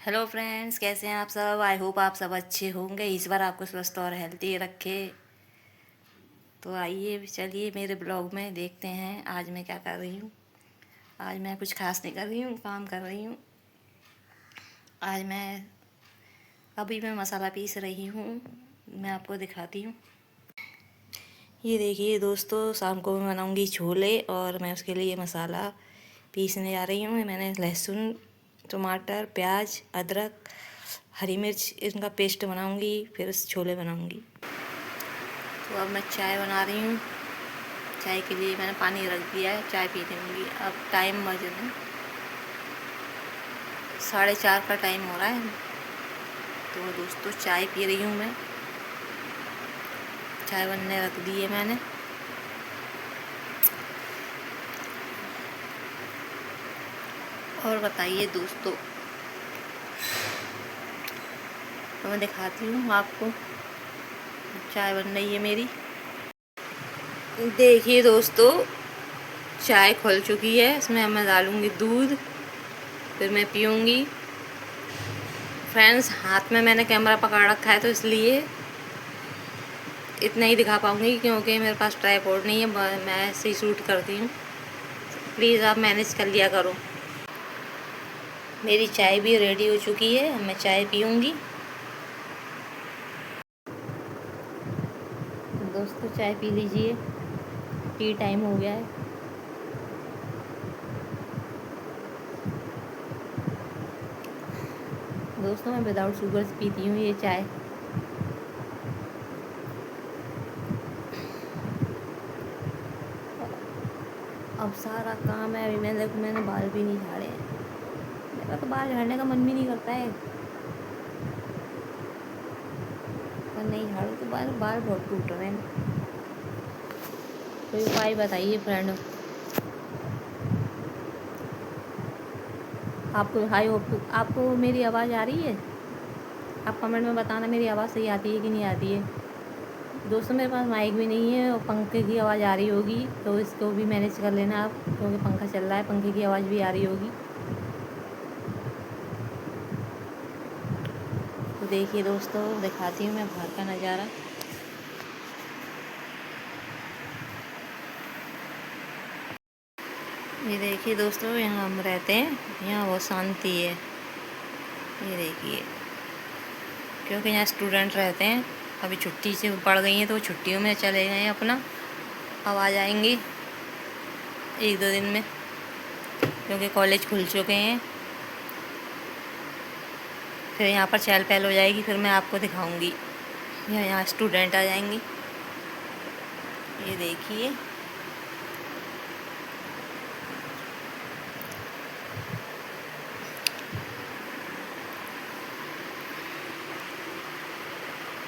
Hello friends, कैसे हैं आप सब। आई होप आप सब अच्छे होंगे। इस बार आपको स्वस्थ और हेल्दी रखे। तो आइए चलिए मेरे ब्लॉग में देखते हैं आज मैं क्या कर रही हूँ। आज मैं कुछ खास नहीं कर रही हूँ, काम कर रही हूँ। आज मैं अभी मैं मसाला पीस रही हूँ, मैं आपको दिखाती हूँ। ये देखिए दोस्तों, शाम को मैं बनाऊँगी छोले और मैं उसके लिए मसाला पीसने जा रही हूँ। मैंने लहसुन, टमाटर, प्याज, अदरक, हरी मिर्च इनका पेस्ट बनाऊंगी, फिर छोले बनाऊंगी। तो अब मैं चाय बना रही हूँ। चाय के लिए मैंने पानी रख दिया है, चाय पी लूँगी। अब टाइम बजे में 4:30 का टाइम हो रहा है। तो दोस्तों चाय पी रही हूँ मैं। चाय बनने रख दी है मैंने। और बताइए दोस्तों, तो मैं दिखाती हूँ आपको। चाय बन रही है मेरी। देखिए दोस्तों, चाय खुल चुकी है। इसमें अब मैं डालूँगी दूध, फिर मैं पीऊँगी। फ्रेंड्स, हाथ में मैंने कैमरा पकड़ रखा है तो इसलिए इतना ही दिखा पाऊँगी, क्योंकि मेरे पास ट्राइपॉड नहीं है। मैं ऐसे ही शूट करती हूँ। प्लीज़ आप मैनेज कर लिया करो। मेरी चाय भी रेडी हो चुकी है, अब मैं चाय पीऊँगी। दोस्तों चाय पी लीजिए, टी टाइम हो गया है। दोस्तों मैं विदाउट शुगर पीती हूँ ये चाय। अब सारा काम है। अभी मैंने बाल भी नहीं झाड़े हैं। मेरा तो बाल झाड़ने का मन भी नहीं करता है, पर नहीं झाड़ू तो बाल बाल बहुत टूट रहे हैं। कोई उपाय बताइए फ्रेंड। आपको हाई होप आपको मेरी आवाज़ आ रही है। आप कमेंट में बताना मेरी आवाज़ सही आती है कि नहीं आती है। दोस्तों मेरे पास माइक भी नहीं है और पंखे की आवाज़ आ रही होगी, तो इसको भी मैनेज कर लेना आप, क्योंकि पंखा चल रहा है, पंखे की आवाज़ भी आ रही होगी। तो देखिए दोस्तों, दिखाती हूँ मैं बाहर का नज़ारा। ये देखिए दोस्तों, यहाँ हम रहते हैं, यहाँ बहुत शांति है। ये देखिए, क्योंकि यहाँ स्टूडेंट रहते हैं। अभी छुट्टी से पड़ गई हैं तो छुट्टियों में चले गए हैं अपना। अब आ जाएंगे 1-2 दिन में, क्योंकि कॉलेज खुल चुके हैं। फिर यहाँ पर चहल पहल हो जाएगी, फिर मैं आपको दिखाऊंगी। यहाँ स्टूडेंट आ जाएंगे। ये देखिए,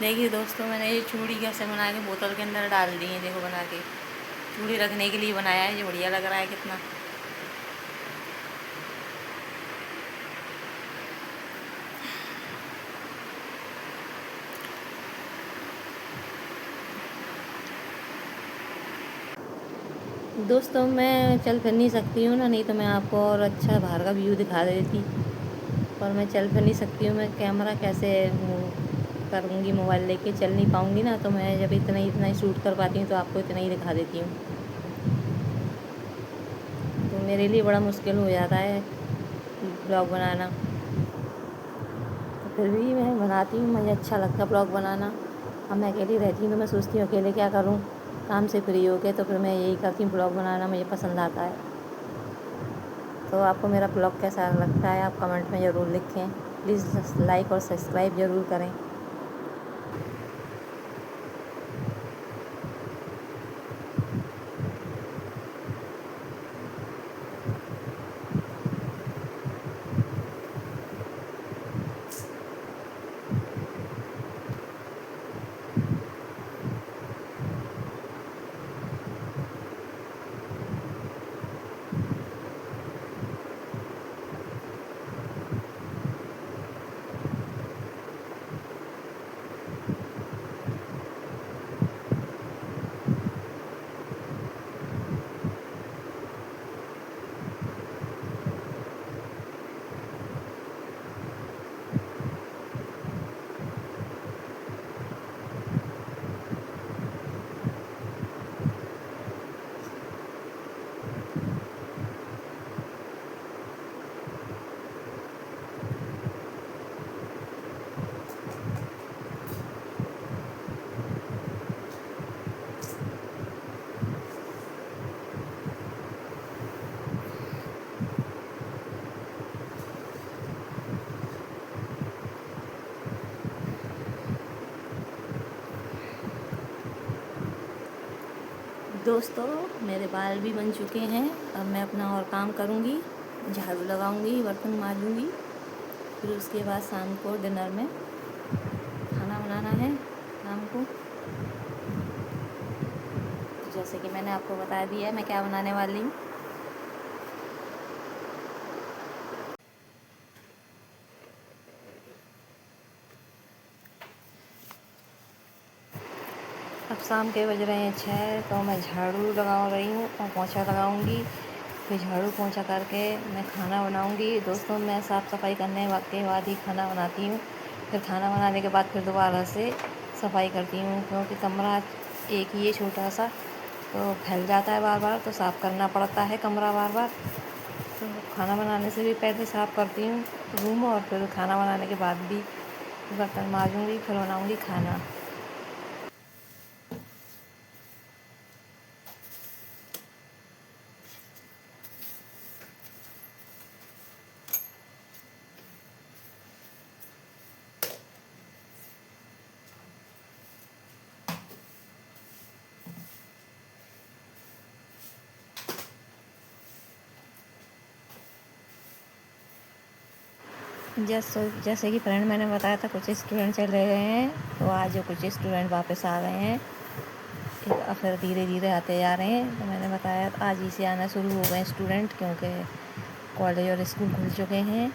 देखिए दोस्तों, मैंने ये चूड़ी कैसे बना के बोतल के अंदर डाल दी है। देखो बना के, चूड़ी रखने के लिए बनाया है। ये बढ़िया लग रहा है कितना। दोस्तों मैं चल फिर नहीं सकती हूँ ना, नहीं तो मैं आपको और अच्छा बाहर का व्यू दिखा देती। पर मैं चल फिर नहीं सकती हूँ। मैं कैमरा कैसे करूँगी, मोबाइल लेके चल नहीं पाऊँगी ना। तो मैं जब इतना ही शूट कर पाती हूँ तो आपको इतना ही दिखा देती हूँ। तो मेरे लिए बड़ा मुश्किल हो जाता है ब्लॉग बनाना। तो फिर भी मैं बनाती हूँ, मुझे अच्छा लगता है ब्लॉग बनाना। अब मैं अकेली रहती हूँ तो मैं सोचती हूँ अकेले क्या करूँ, काम से फ्री होके। तो फिर मैं यही करती हूँ, ब्लॉग बनाना मुझे पसंद आता है। तो आपको मेरा ब्लॉग कैसा लगता है आप कमेंट में ज़रूर लिखें। प्लीज़ लाइक और सब्सक्राइब ज़रूर करें। दोस्तों मेरे बाल भी बन चुके हैं। अब मैं अपना और काम करूँगी, झाड़ू लगाऊँगी, बर्तन मांजूँगी, फिर उसके बाद शाम को डिनर में खाना बनाना है शाम को। जैसे कि मैंने आपको बता दिया है मैं क्या बनाने वाली हूँ। अब शाम के बज रहे हैं 6, तो मैं झाड़ू लगा रही हूँ और पोंछा लगाऊंगी। फिर झाड़ू पोंछा करके मैं खाना बनाऊंगी। दोस्तों मैं साफ़ सफाई करने के बाद ही खाना बनाती हूँ। फिर खाना बनाने के बाद फिर दोबारा से सफाई करती हूँ, क्योंकि कमरा एक ही है छोटा सा, तो फैल जाता है बार बार, तो साफ़ करना पड़ता है कमरा बार बार। तो खाना बनाने से भी पहले साफ़ करती हूँ रूम, और फिर खाना बनाने के बाद भी बर्तन मांजूँगी, फिर बनाऊँगी खाना। जैसे कि फ्रेंड मैंने बताया था कुछ स्टूडेंट चले गए हैं, तो आज जो कुछ स्टूडेंट वापस आ गए हैं, फिर धीरे धीरे आते जा रहे हैं। तो मैंने बताया आज ही से आना शुरू हो गए स्टूडेंट, क्योंकि कॉलेज और स्कूल खुल चुके हैं।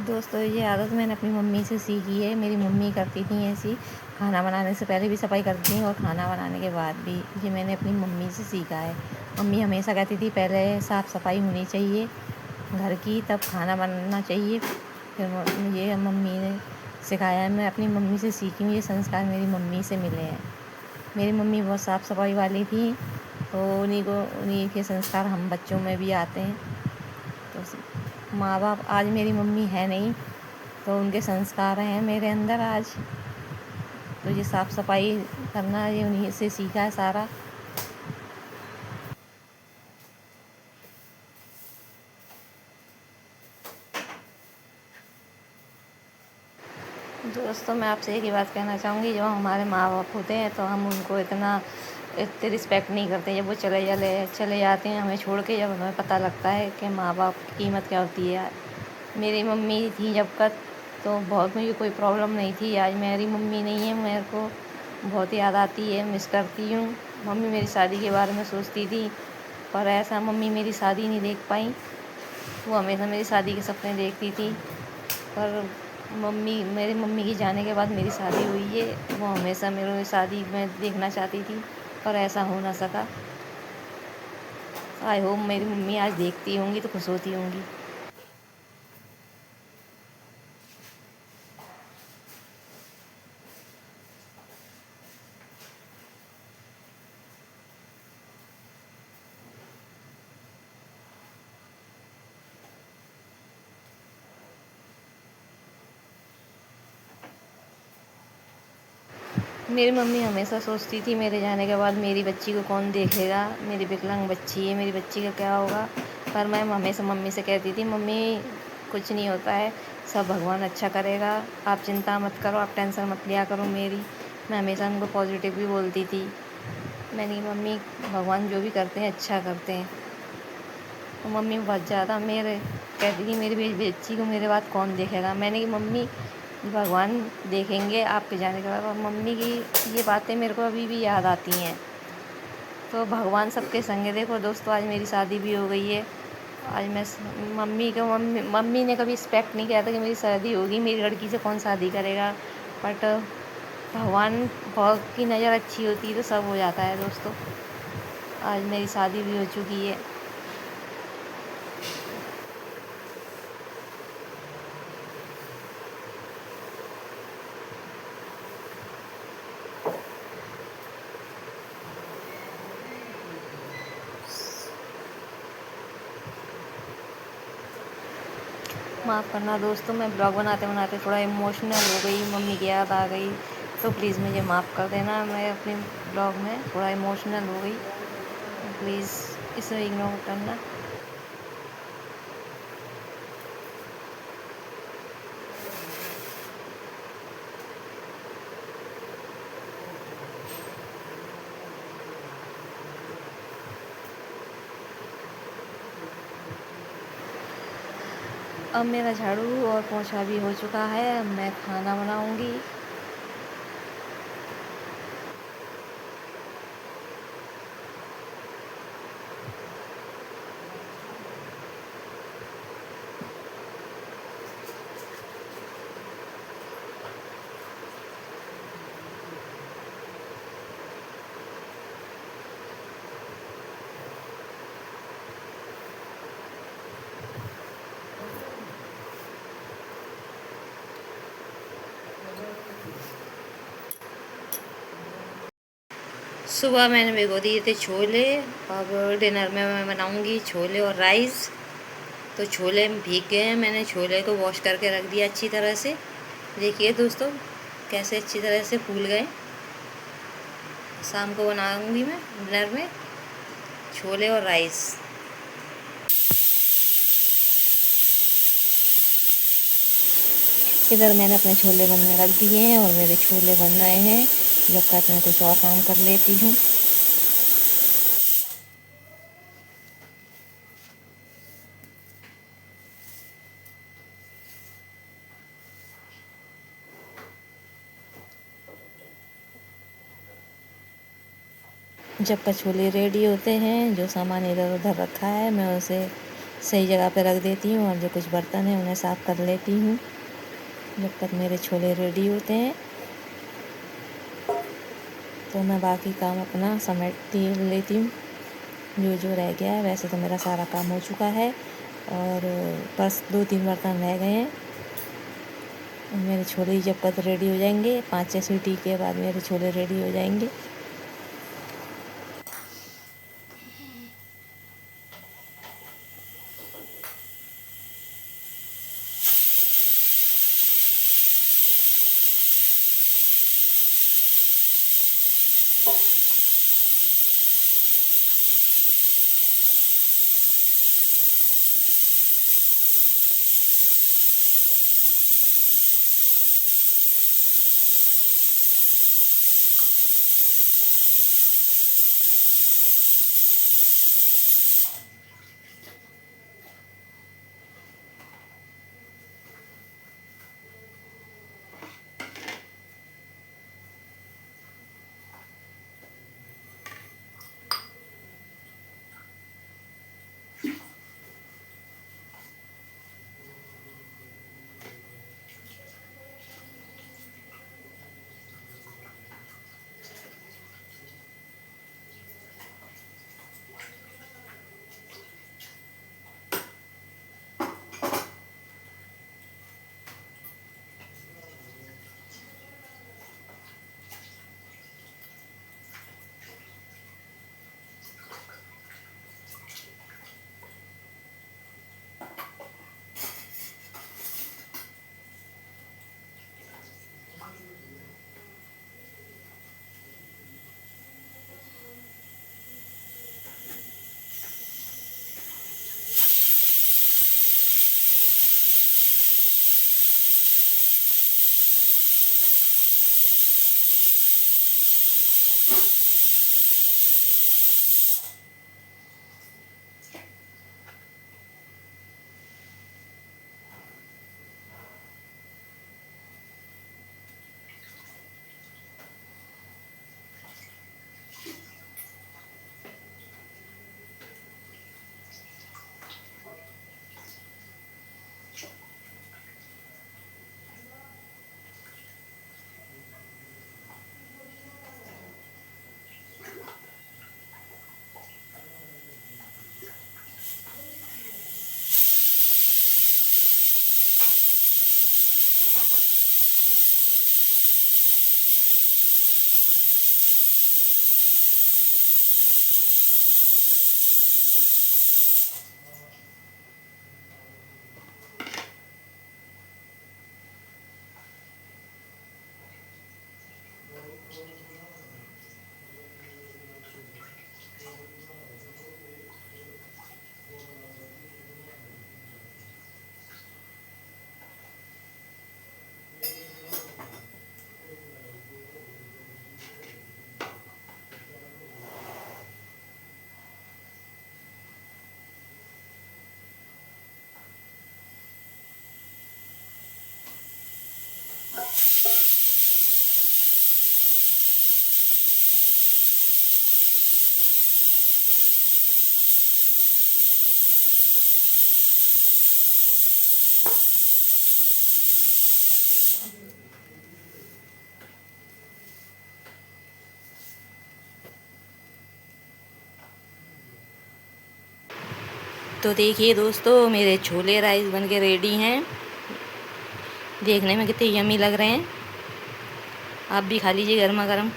दोस्तों ये आदत मैंने अपनी मम्मी से सीखी है। मेरी मम्मी करती थी ऐसी, खाना बनाने से पहले भी सफाई करती थी और खाना बनाने के बाद भी। ये मैंने अपनी मम्मी से सीखा है। मम्मी हमेशा कहती थी पहले साफ़ सफाई होनी चाहिए घर की, तब खाना बनाना चाहिए। फिर मुझे मम्मी ने सिखाया है, मैं अपनी मम्मी से सीखी हूँ। ये संस्कार मेरी मम्मी से मिले हैं। मेरी मम्मी बहुत साफ़ सफाई वाली थी, तो उन्हीं के संस्कार हम बच्चों में भी आते हैं। तो माँ बाप आज मेरी मम्मी है नहीं, तो उनके संस्कार हैं मेरे अंदर आज। तो ये साफ़ सफाई करना ये उन्हीं से सीखा है सारा। दोस्तों मैं आपसे एक ही बात कहना चाहूँगी, जब हमारे माँ बाप होते हैं तो हम उनको इतनी रिस्पेक्ट नहीं करते। जब वो चले जाते हैं हमें छोड़ के, जब हमें पता लगता है कि माँ बाप की कीमत क्या होती है। मेरी मम्मी थी जब तक, तो बहुत मुझे कोई प्रॉब्लम नहीं थी। आज मेरी मम्मी नहीं है, मेरे को बहुत याद आती है, मिस करती हूँ। मम्मी मेरी शादी के बारे में सोचती थी, पर ऐसा मम्मी मेरी शादी नहीं देख पाई। वो हमेशा मेरी शादी के सपने देखती थी, पर मेरी मम्मी के जाने के बाद मेरी शादी हुई है। वो हमेशा मेरी शादी में देखना चाहती थी, पर ऐसा हो ना सका। आई होप मेरी मम्मी आज देखती होंगी तो खुश होती होंगी। मेरी मम्मी हमेशा सोचती थी मेरे जाने के बाद मेरी बच्ची को कौन देखेगा, मेरी विकलांग बच्ची है, मेरी बच्ची का क्या होगा। पर मैं हमेशा मम्मी से कहती थी मम्मी कुछ नहीं होता है, सब भगवान अच्छा करेगा, आप चिंता मत करो, आप टेंशन मत लिया करो मेरी। मैं हमेशा उनको पॉजिटिव भी बोलती थी। मैंने मम्मी भगवान जो भी करते हैं अच्छा करते हैं। तो मम्मी बहुत ज़्यादा मेरे कहती थी मेरी बच्ची को मेरे बाद कौन देखेगा। मैंने कि मम्मी भगवान देखेंगे आपके जाने के बाद। और मम्मी की ये बातें मेरे को अभी भी याद आती हैं। तो भगवान सबके संग है। देखो दोस्तों आज मेरी शादी भी हो गई है। आज मैं मम्मी ने कभी एक्सपेक्ट नहीं किया था कि मेरी शादी होगी, मेरी लड़की से कौन शादी करेगा। बट भगवान की नज़र अच्छी होती है तो सब हो जाता है दोस्तों। आज मेरी शादी भी हो चुकी है। माफ़ करना दोस्तों, मैं ब्लॉग बनाते बनाते थोड़ा इमोशनल हो गई, मम्मी की याद आ गई, तो प्लीज़ मुझे माफ़ कर देना। मैं अपने ब्लॉग में थोड़ा इमोशनल हो गई, प्लीज़। इसे इग्नोर करना। अब मेरा झाड़ू और पोंछा भी हो चुका है। अब मैं खाना बनाऊंगी। सुबह मैंने भिगो दिए थे छोले। अब डिनर में मैं बनाऊंगी छोले और राइस। तो छोले भीग गए हैं, मैंने छोले को वॉश करके रख दिया अच्छी तरह से। देखिए दोस्तों कैसे अच्छी तरह से फूल गए। शाम को बनाऊंगी मैं डिनर में छोले और राइस। इधर मैंने अपने छोले बनने रख दिए हैं और मेरे छोले बन रहे हैं। जब तक मैं कुछ और काम कर लेती हूँ। जब तक छोले रेडी होते हैं, जो सामान इधर उधर रखा है मैं उसे सही जगह पे रख देती हूँ और जो कुछ बर्तन है उन्हें साफ़ कर लेती हूँ। जब तक मेरे छोले रेडी होते हैं तो मैं बाकी काम अपना समेट लेती हूँ। जो जो रह गया है, वैसे तो मेरा सारा काम हो चुका है और बस 2-3 बर्तन रह गए हैं। मेरे छोले जब तक रेडी हो जाएंगे, 5-6 सीटी के बाद मेरे छोले रेडी हो जाएंगे। तो देखिए दोस्तों, मेरे छोले राइस बनके रेडी हैं। देखने में कितने यम्मी लग रहे हैं। आप भी खा लीजिए गर्मा गर्म।